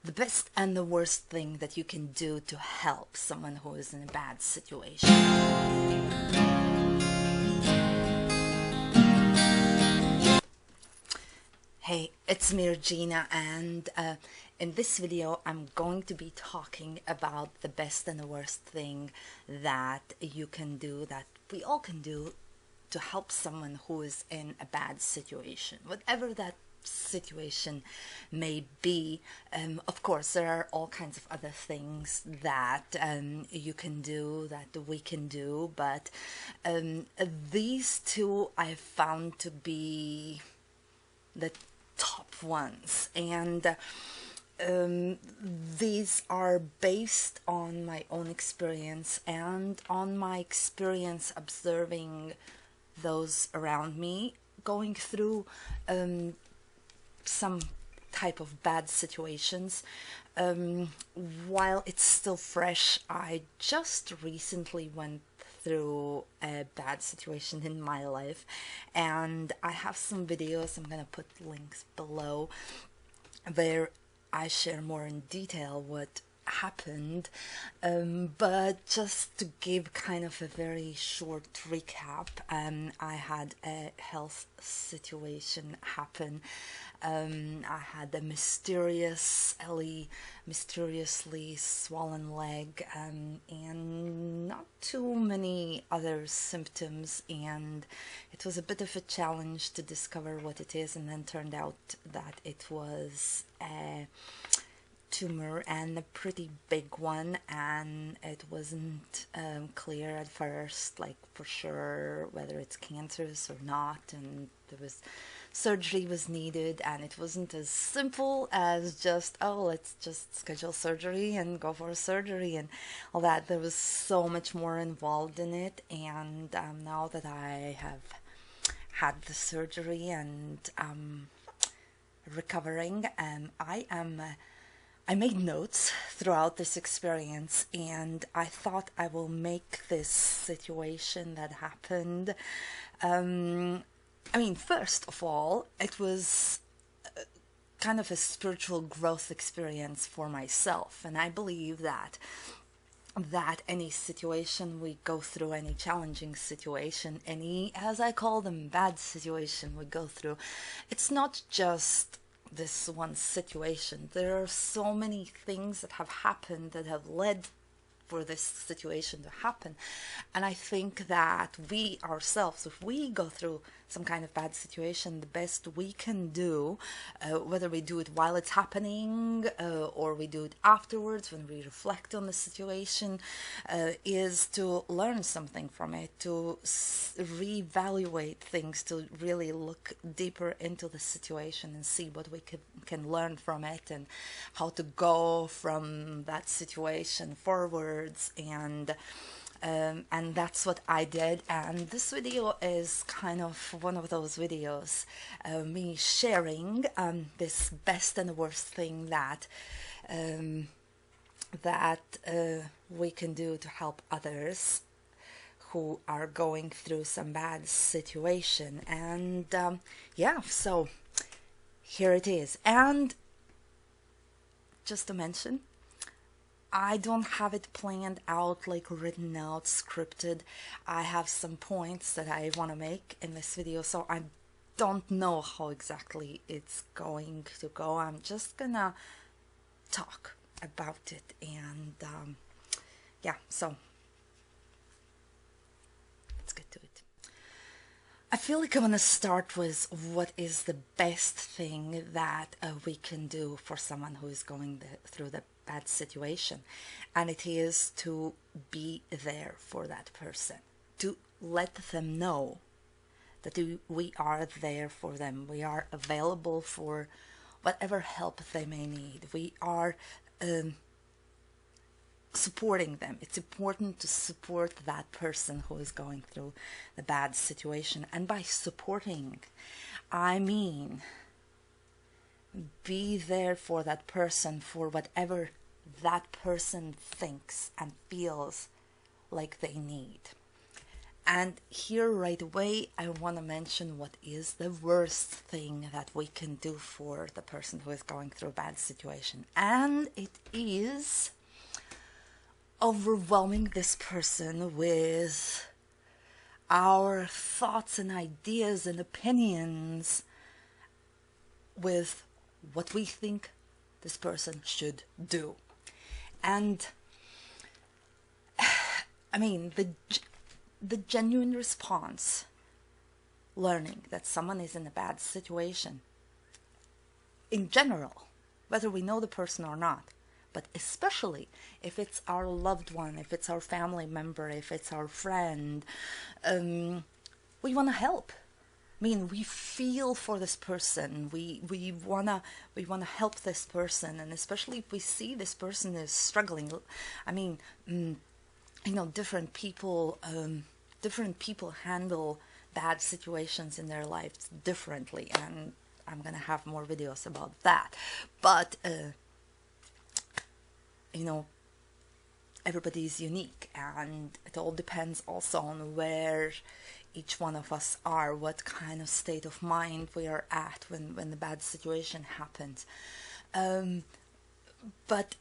The best and the worst thing that you can do to help someone who is in a bad situation. Hey, it's me, Regina, and in this video I'm going to be talking about the best and the worst thing that you can do, that we all can do, to help someone who is in a bad situation, whatever that situation may be. Of course, there are all kinds of other things that you can do, that we can do, but these two I found to be the top ones, and these are based on my own experience and on my experience observing those around me going through some type of bad situations. While it's still fresh, I just recently went through a bad situation in my life, and I have some videos, I'm gonna put links below, where I share more in detail what happened, but just to give kind of a very short recap, I had a health situation happen. I had a mysteriously swollen leg, and not too many other symptoms, and it was a bit of a challenge to discover what it is, and then turned out that it was a tumor, and a pretty big one, and it wasn't clear at first, like for sure whether it's cancerous or not, and surgery was needed, and it wasn't as simple as just, oh, let's just schedule surgery and go for surgery and all that. There was so much more involved in it, and now that I have had the surgery and recovering, I made notes throughout this experience, and I thought I will make this situation that happened. First of all, it was kind of a spiritual growth experience for myself, and I believe that any situation we go through, any challenging situation, any, as I call them, bad situation we go through, it's not just this one situation. There are so many things that have happened that have led for this situation to happen, and I think that we ourselves, if we go through some kind of bad situation, the best we can do, whether we do it while it's happening or we do it afterwards when we reflect on the situation, is to learn something from it, to reevaluate things, to really look deeper into the situation and see what we can learn from it, and how to go from that situation forwards, and that's what I did. And this video is kind of one of those videos, me sharing this best and worst thing that we can do to help others who are going through some bad situation. And yeah, so here it is. And just to mention, I don't have it planned out, like written out, scripted. I have some points that I want to make in this video, so I don't know how exactly it's going to go. I'm just gonna talk about it, and yeah, so let's get to it. I feel like I want to start with what is the best thing that we can do for someone who is going through the bad situation, and it is to be there for that person, to let them know that we are there for them, we are available for whatever help they may need, we are supporting them. It's important to support that person who is going through the bad situation, and by supporting, I mean be there for that person for whatever that person thinks and feels like they need. And here right away, I want to mention what is the worst thing that we can do for the person who is going through a bad situation. And it is overwhelming this person with our thoughts and ideas and opinions, with what we think this person should do. And I mean, the genuine response, learning that someone is in a bad situation, in general, whether we know the person or not, but especially if it's our loved one, if it's our family member, if it's our friend, we want to help. I mean, we feel for this person. We wanna help this person, and especially if we see this person is struggling. I mean, different people handle bad situations in their lives differently, and I'm gonna have more videos about that. But everybody is unique, and it all depends also on where each one of us are, what kind of state of mind we are at when the bad situation happens. But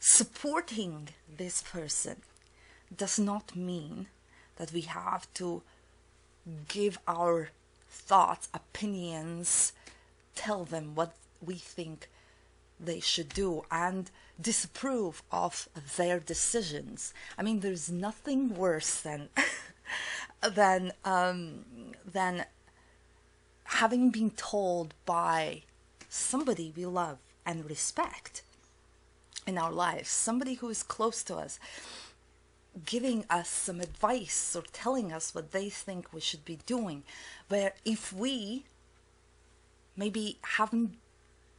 supporting this person does not mean that we have to give our thoughts, opinions, tell them what we think they should do, and disapprove of their decisions. I mean, there's nothing worse than than having been told by somebody we love and respect in our lives, somebody who is close to us, giving us some advice or telling us what they think we should be doing, where if we maybe haven't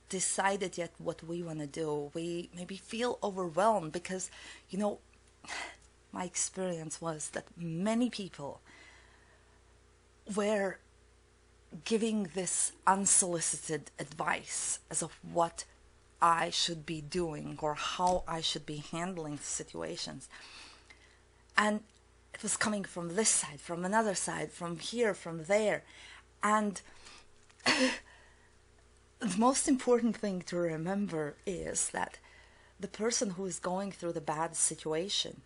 decided yet what we want to do, we maybe feel overwhelmed, because my experience was that many people were giving this unsolicited advice as of what I should be doing or how I should be handling situations. And it was coming from this side, from another side, from here, from there. And the most important thing to remember is that the person who is going through the bad situation,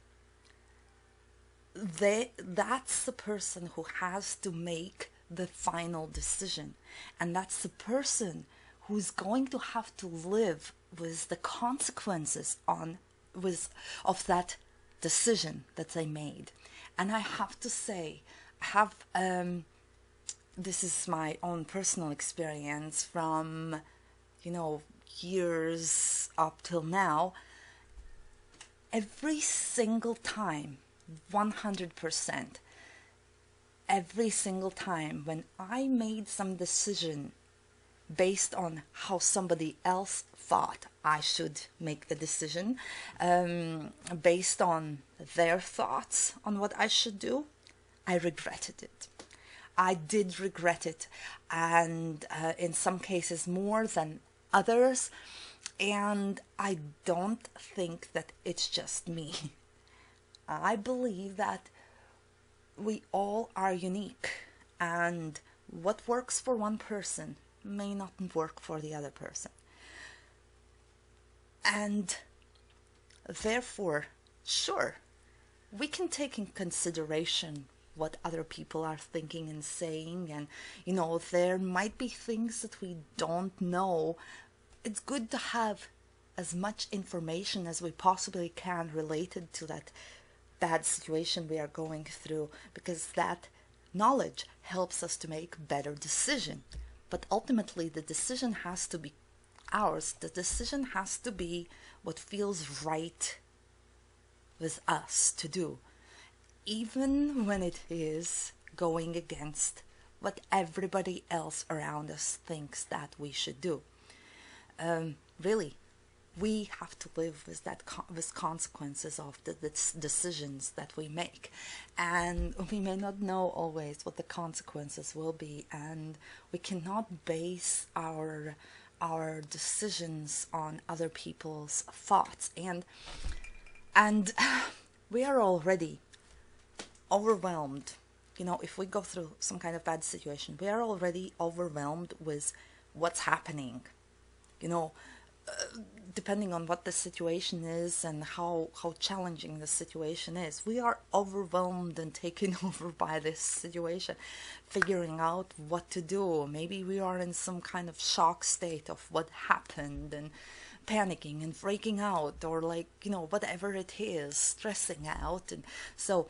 that's the person who has to make the final decision. And that's the person who's going to have to live with the consequences of that decision that they made. And I have to say, this is my own personal experience from, years up till now. Every single time, 100%, every single time when I made some decision based on how somebody else thought I should make the decision, based on their thoughts on what I should do, I regretted it. I did regret it, and in some cases more than others, and I don't think that it's just me. I believe that we all are unique, and what works for one person may not work for the other person. And therefore, sure, we can take in consideration what other people are thinking and saying, and there might be things that we don't know. It's good to have as much information as we possibly can related to that bad situation we are going through, because that knowledge helps us to make better decision. But ultimately the decision has to be ours. The decision has to be what feels right with us to do, even when it is going against what everybody else around us thinks that we should do. Really, we have to live with with consequences of the decisions that we make, and we may not know always what the consequences will be, and we cannot base our decisions on other people's thoughts. And we are already overwhelmed. You know, if we go through some kind of bad situation, we are already overwhelmed with what's happening. You know, depending on what the situation is and how challenging the situation is, we are overwhelmed and taken over by this situation, figuring out what to do. Maybe we are in some kind of shock state of what happened and panicking and freaking out, or like, you know, whatever it is, stressing out. And so,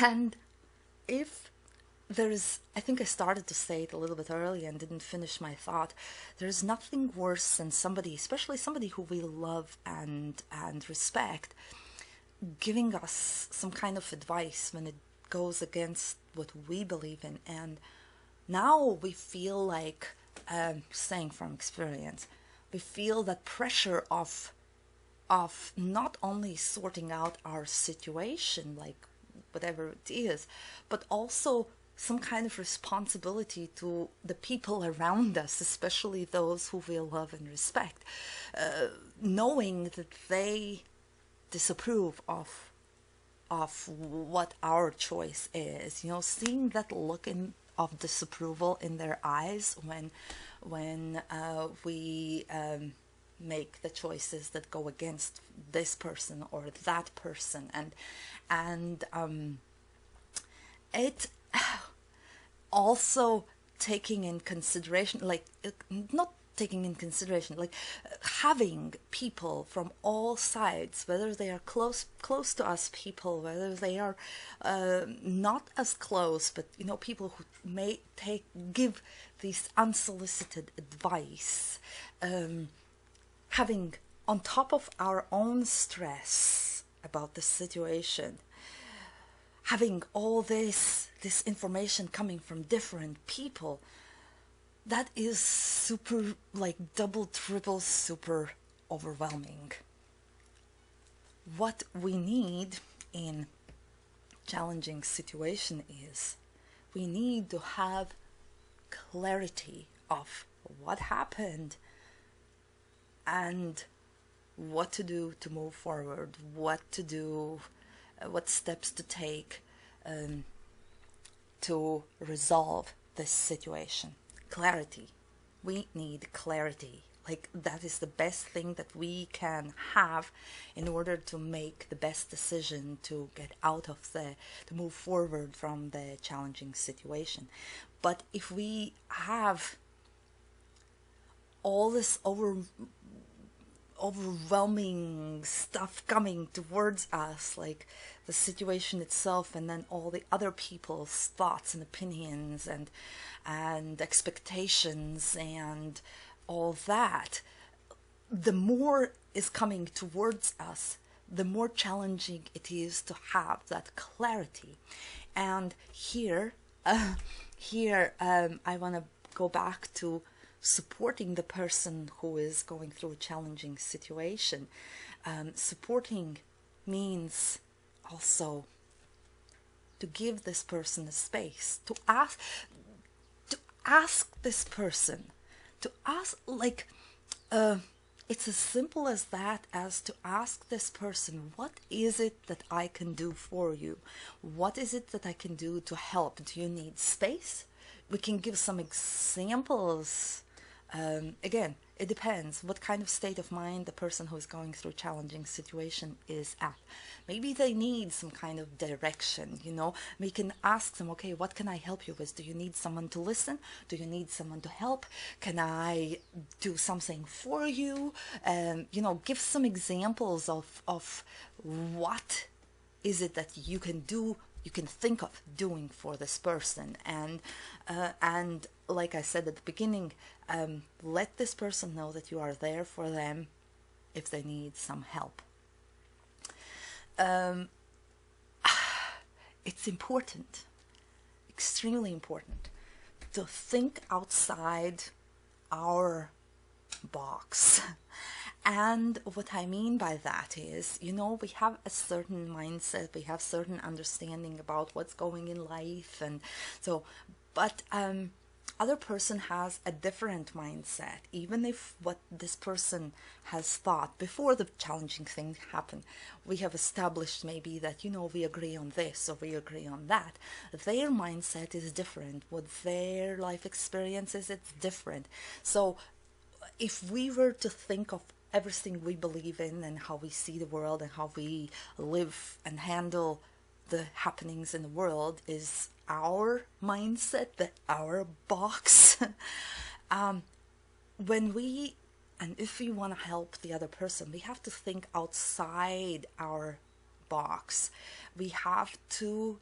and if there's, I think I started to say it a little bit earlier and didn't finish my thought. There's nothing worse than somebody, especially somebody who we love and respect, giving us some kind of advice when it goes against what we believe in. And now we feel like, saying from experience, we feel that pressure of not only sorting out our situation, like whatever it is, but also some kind of responsibility to the people around us, especially those who we love and respect, knowing that they disapprove of what our choice is. You know, seeing that look of disapproval in their eyes when we make the choices that go against this person or that person, and it also taking in consideration, like not taking in consideration, like having people from all sides, whether they are close to us people, whether they are not as close, but you know, people who may give these unsolicited advice, having on top of our own stress about the situation, having all this information coming from different people, that is super, like double, triple, super overwhelming. What we need in challenging situation is we need to have clarity of what happened and what to do to move forward, what to do, what steps to take to resolve this situation. Clarity. We need clarity. Like, that is the best thing that we can have in order to make the best decision to get out of to move forward from the challenging situation. But if we have all this overwhelming stuff coming towards us, like the situation itself, and then all the other people's thoughts and opinions and expectations and all that, the more is coming towards us, the more challenging it is to have that clarity. And here I want to go back to supporting the person who is going through a challenging situation. Supporting means also to give this person a space, to ask this person, to ask, like, it's as simple as that, as to ask this person, what is it that I can do for you? What is it that I can do to help? Do you need space? We can give some examples. Again, it depends what kind of state of mind the person who is going through a challenging situation is at. Maybe they need some kind of direction, you know. We can ask them, okay, what can I help you with? Do you need someone to listen? Do you need someone to help? Can I do something for you? You know, give some examples of what is it that you can do, you can think of doing for this person. And like I said at the beginning, let this person know that you are there for them if they need some help. It's important, extremely important, to think outside our box. And what I mean by that is, you know, we have a certain mindset, we have certain understanding about what's going in life, and so, but other person has a different mindset, even if what this person has thought before the challenging thing happened, we have established maybe that, we agree on this or we agree on that. Their mindset is different. What their life experience is, it's different. So if we were to think of everything we believe in and how we see the world and how we live and handle the happenings in the world is our mindset, our box. When we, and if we want to help the other person, we have to think outside our box. We have to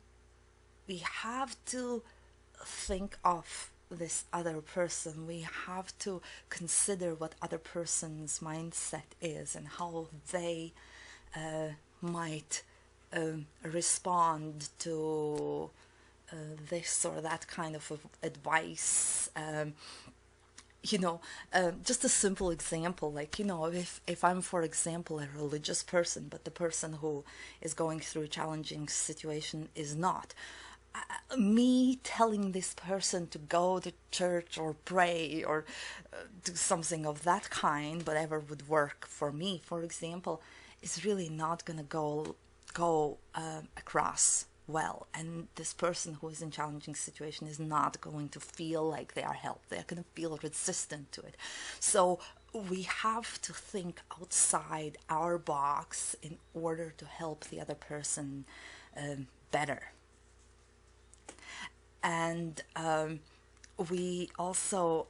think of this other person. We have to consider what other person's mindset is and how they might respond to this or that kind of advice. Just a simple example, like, if I'm, for example, a religious person, but the person who is going through a challenging situation is not, me telling this person to go to church or pray or do something of that kind, whatever would work for me, for example, is really not going to go across well, and this person who is in challenging situation is not going to feel like they are helped. They're going to feel resistant to it. So we have to think outside our box in order to help the other person better. And we also,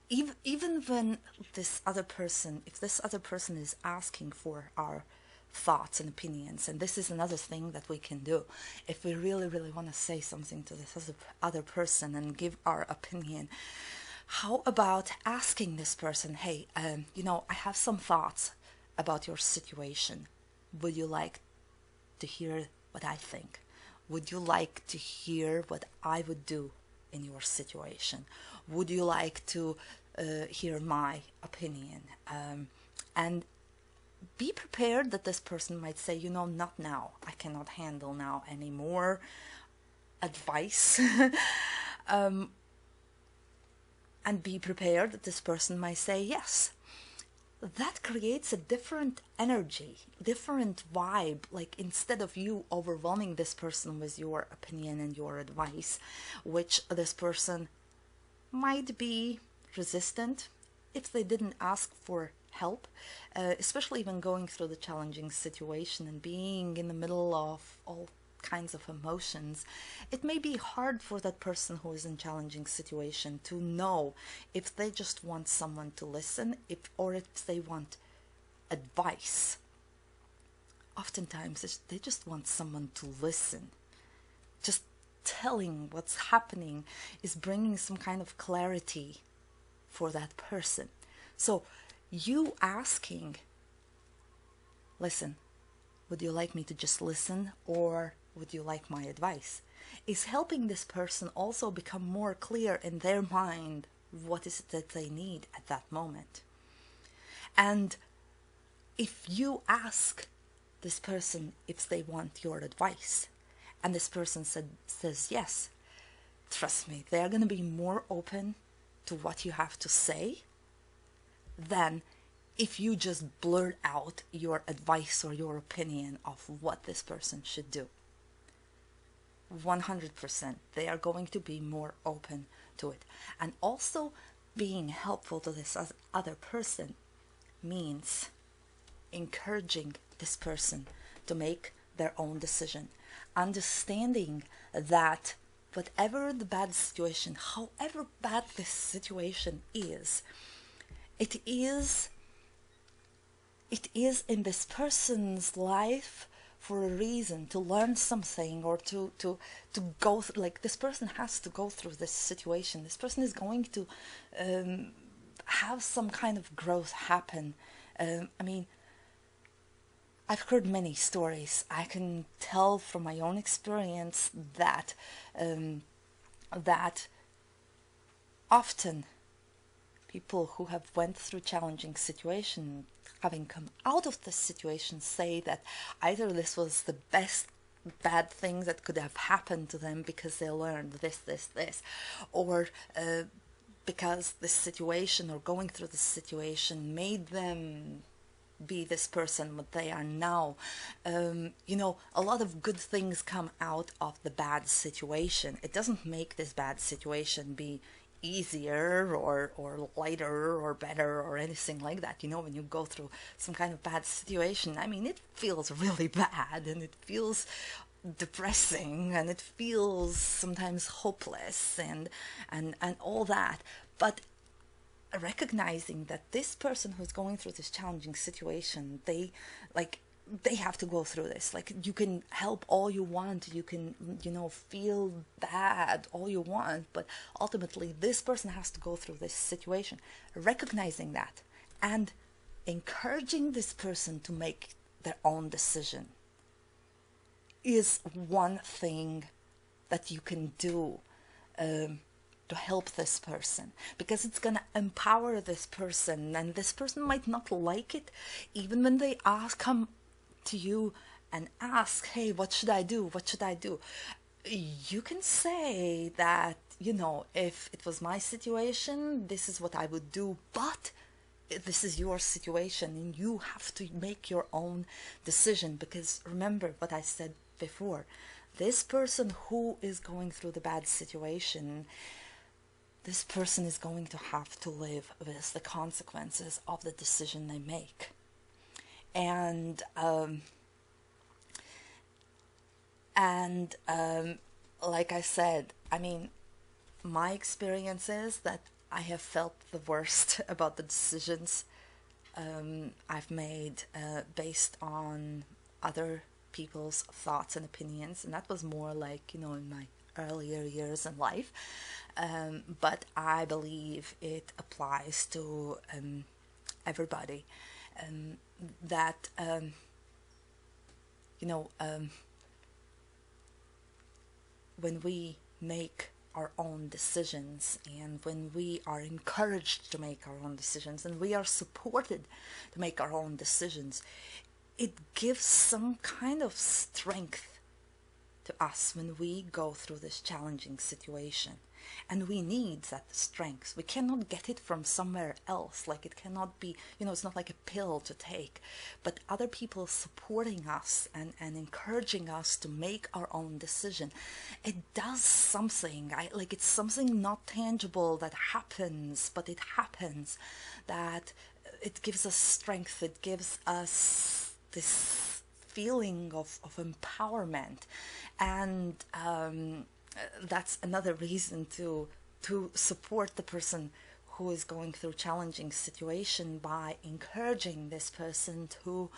even when this other person, if this other person is asking for our thoughts and opinions, and this is another thing that we can do, if we really, really want to say something to this other person and give our opinion, how about asking this person, hey, I have some thoughts about your situation. Would you like to hear what I think? Would you like to hear what I would do in your situation? Would you like to hear my opinion? And be prepared that this person might say, not now. I cannot handle now any more advice. And be prepared that this person might say yes. That creates a different energy, different vibe. Like, instead of you overwhelming this person with your opinion and your advice, which this person might be resistant if they didn't ask for help, especially when going through the challenging situation and being in the middle of all kinds of emotions, it may be hard for that person who is in challenging situation to know if they just want someone to listen, or if they want advice. Oftentimes they just want someone to listen. Just telling what's happening is bringing some kind of clarity for that person. So you asking, listen, would you like me to just listen, or would you like my advice, is helping this person also become more clear in their mind what is it that they need at that moment. And if you ask this person if they want your advice, and this person says yes, trust me, they're going to be more open to what you have to say than if you just blurt out your advice or your opinion of what this person should do. 100%, they are going to be more open to it. And also, being helpful to this other person means encouraging this person to make their own decision, understanding that whatever the bad situation, however bad this situation is, it is in this person's life for a reason, to learn something, or to go like, this person has to go through this situation. This person is going to have some kind of growth happen. I've heard many stories. I can tell from my own experience that that often people who have went through challenging situation, having come out of this situation, say that either this was the best bad things that could have happened to them because they learned this, or because this situation or going through this situation made them be this person what they are now. You know, a lot of good things come out of the bad situation. It doesn't make this bad situation be easier or lighter or better or anything like that. You know, when you go through some kind of bad situation, I mean, it feels really bad and it feels depressing and it feels sometimes hopeless and all that. But recognizing that this person who's going through this challenging situation, they have to go through this. Like, you can help all you want, you can, you know, feel bad all you want, but ultimately this person has to go through this situation. Recognizing that and encouraging this person to make their own decision is one thing that you can do to help this person, because it's gonna empower this person, and this person might not like it, even when they come to you and ask, hey, what should I do? What should I do? You can say that, you know, if it was my situation, this is what I would do, but this is your situation and you have to make your own decision. Because remember what I said before, this person who is going through the bad situation, this person is going to have to live with the consequences of the decision they make. And like I said, I mean, my experience is that I have felt the worst about the decisions I've made based on other people's thoughts and opinions, and that was more like, you know, in my earlier years in life. But I believe it applies to everybody. That you know, when we make our own decisions, and when we are encouraged to make our own decisions, and we are supported to make our own decisions, it gives some kind of strength to us when we go through this challenging situation. And we need that strength. We cannot get it from somewhere else. Like, it cannot be, you know, it's not like a pill to take, but other people supporting us and encouraging us to make our own decision. It does something. Like, it's something not tangible that happens, but it happens. That it gives us strength. It gives us this feeling of empowerment. And that's another reason to support the person who is going through challenging situation, by encouraging this person to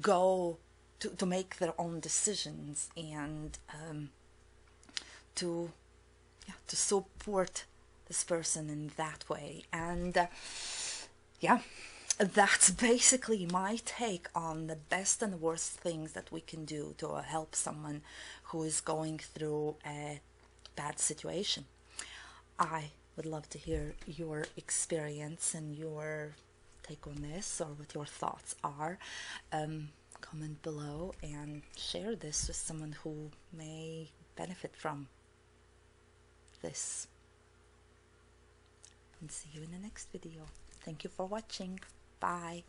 go to make their own decisions, and to support this person in that way. And yeah, that's basically my take on the best and worst things that we can do to help someone who is going through a bad situation. I would love to hear your experience and your take on this, or what your thoughts are. Comment below and share this with someone who may benefit from this. And see you in the next video. Thank you for watching. Bye.